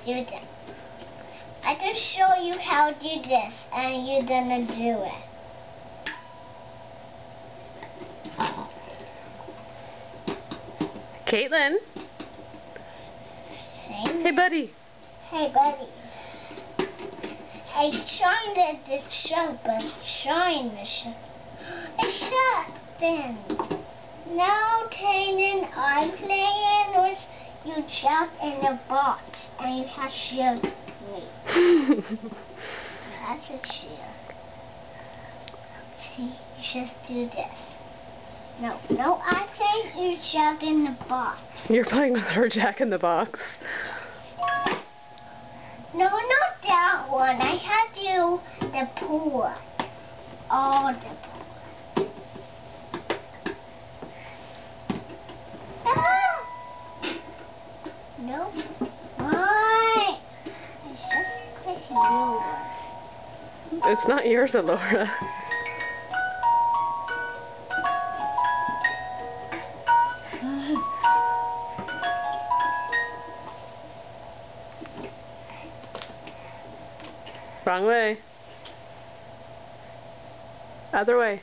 do them. I just show you how to do this, and you're gonna do it. Caitlin. Hey, buddy. Hey, buddy. I tried this shut, but trying the shut. It's shut then. Now, Kaden, I'm playing with you jumped in the box, and you have shielded me. That's a shield. See, you just do this. No, I'm playing you Jack in the Box. You're playing with her Jack in the Box. No, not that one. I had you the pool. All the pool. Ah! No. Why? It's just yours. It's not yours, Alora. Wrong way. Other way.